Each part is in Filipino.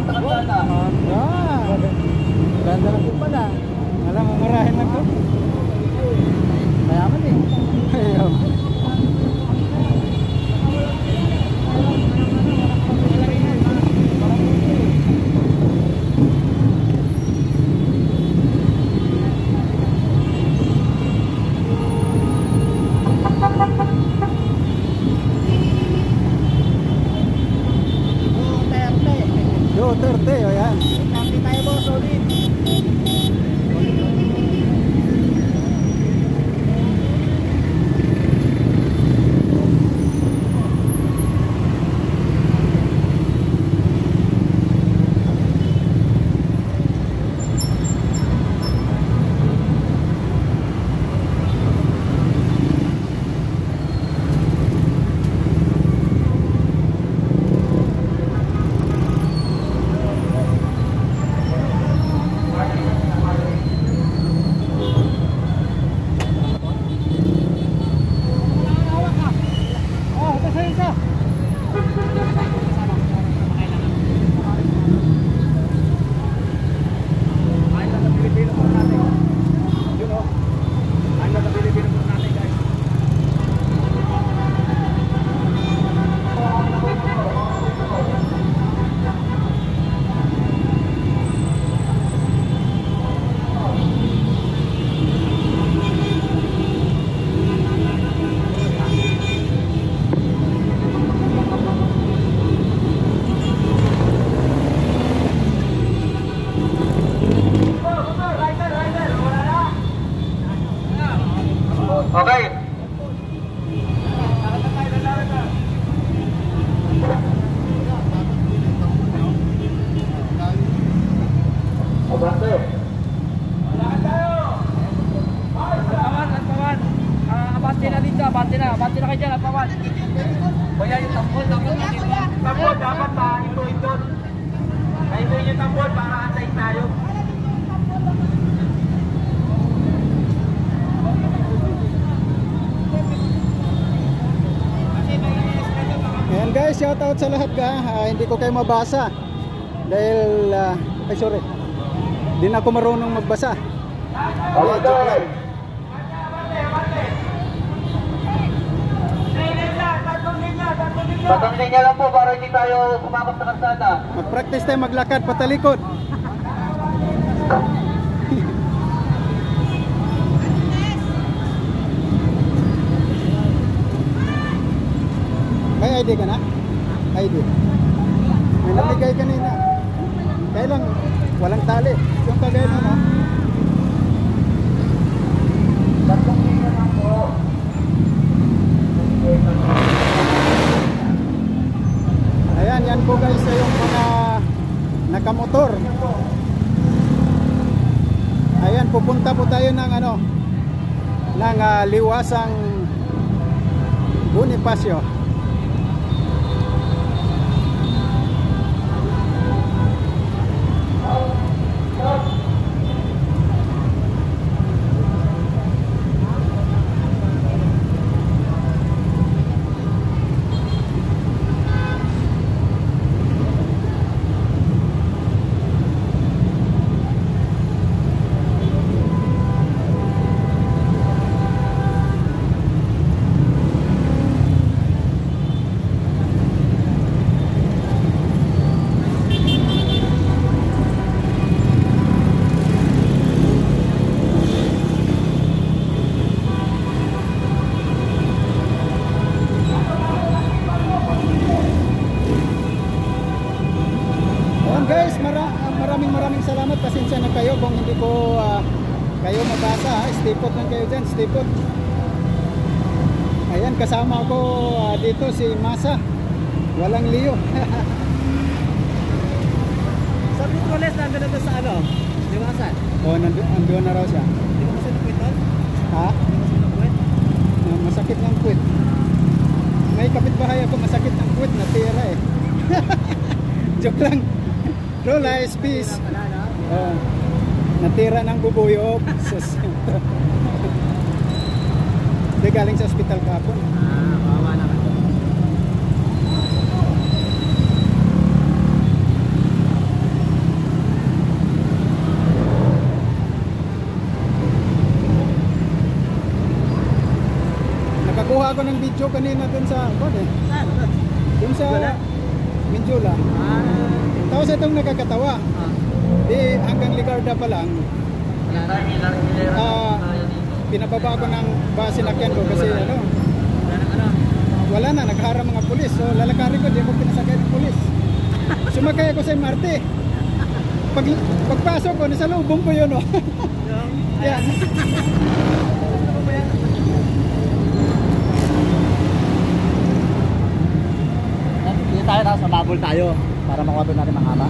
sa kalsada. Ganda na po pala. Alam mo, marahin lang to. Mayaman eh. Ayaw. Duterte, o yan. Kasi tayo po, solid. Okay. Abante. Wala tayo. Pawan. Abante na dito, abante na kayo dyan, pawan. Kaya yung tambol dapat ito. Ay ito yung tambol para antayin tayo. Ayan guys, shout out sa lahat ka. Hindi ko kayo mabasa dahil ay sorry, di na ako marunong magbasa. Joke lang. Batang linya lang po para hindi tayo kumakot sa kalsada. Mag-practice tayo maglakad patalikod. May ID ka na? ID. May nabigay kanina. Kaya lang, walang tali. Yung kagaya mo, no? Ayan, yan po guys yung mga nakamotor. Ayan, pupunta po tayo ng ano, ng Liwasang Bonifacio. Guys, maraming salamat. Pasensya na kayo kung hindi ko kayo mabasa. Stay put lang kayo dyan, stay put. Ayan, kasama ko dito si Masa. Walang Leo. Sabi ko les, nandun na to sa ano? Liwasan? Oo, nandun na raw siya. Hindi mo kasi nakwit doon? Ha? Hindi mo nakwit? Masakit ng kwit. May kapitbahay ako, masakit ng kwit. Natira eh. Joke lang. Roll eyes, peace. Natira ng bubuyog. Hindi, galing sa ospital kahapon. Kawawa naman. nagbaba ako ng video kanina dun sa dun sa Minjula. Tapos itong nakakatawa. Di hanggang Ligarda pa lang. Pinababa ko ng sinakyan ko kasi wala na, nagharang mga pulis. So lalakarin ko, di mo pinasakay ng pulis. Sumakay ako sa MRT. Pagpasok ko, nasa lubong ko yun. Yan. Dito tayo, tapos mababol tayo para makuha natin mga hama.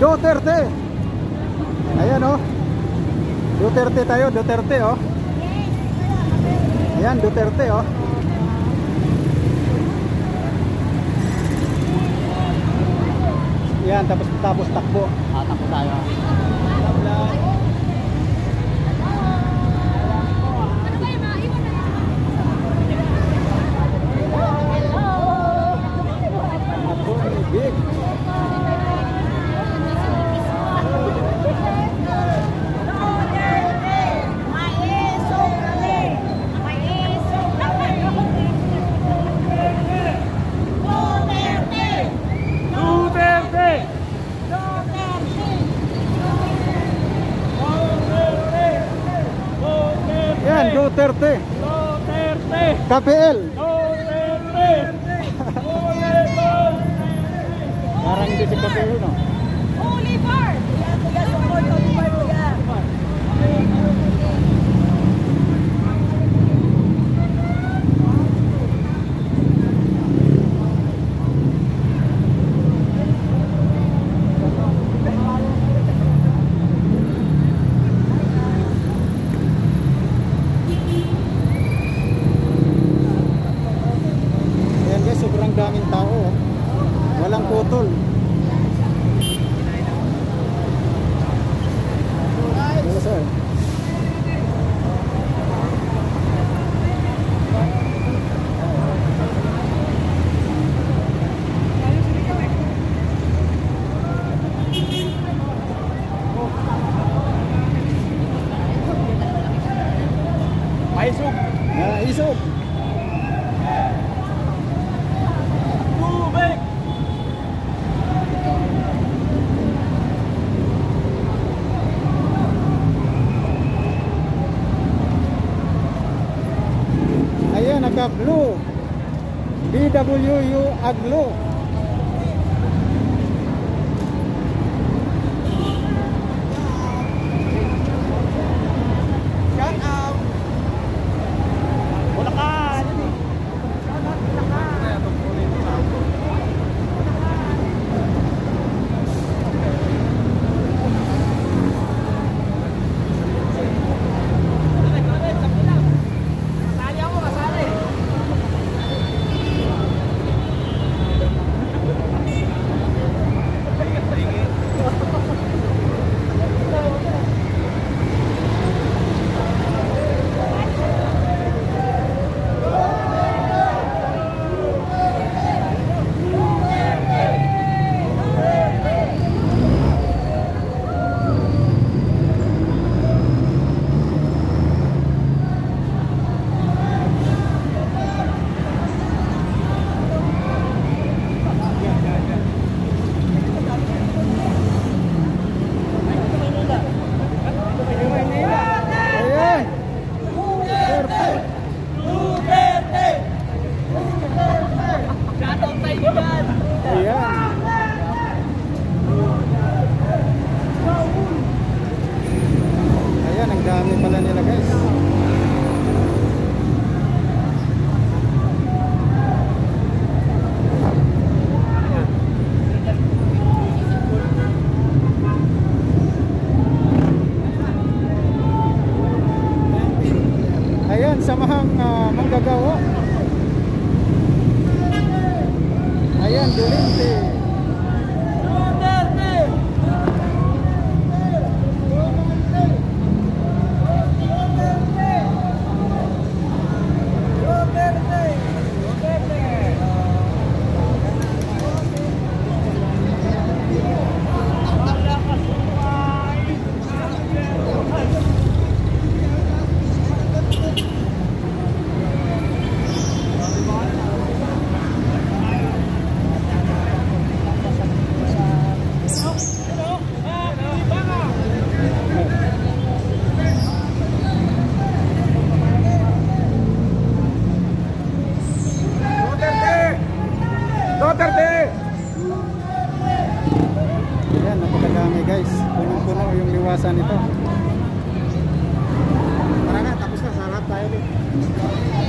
Duterte. Ayan Duterte tayo, Duterte Ayan, Duterte Ayan, tapos takbo. Takbo tayo. Big. Duterte. KPL. Parang hindi si KPL, no? Oliver! Sobrang daming tao, walang putol. Yes, sir. Maisog. Isog. Naka-blue BWU Aglo. Shout out. Bulacan. samahang manggagawa. Ayan, Dulente. magbasa nito. Tara na, tapos na. Sa lahat tayo din.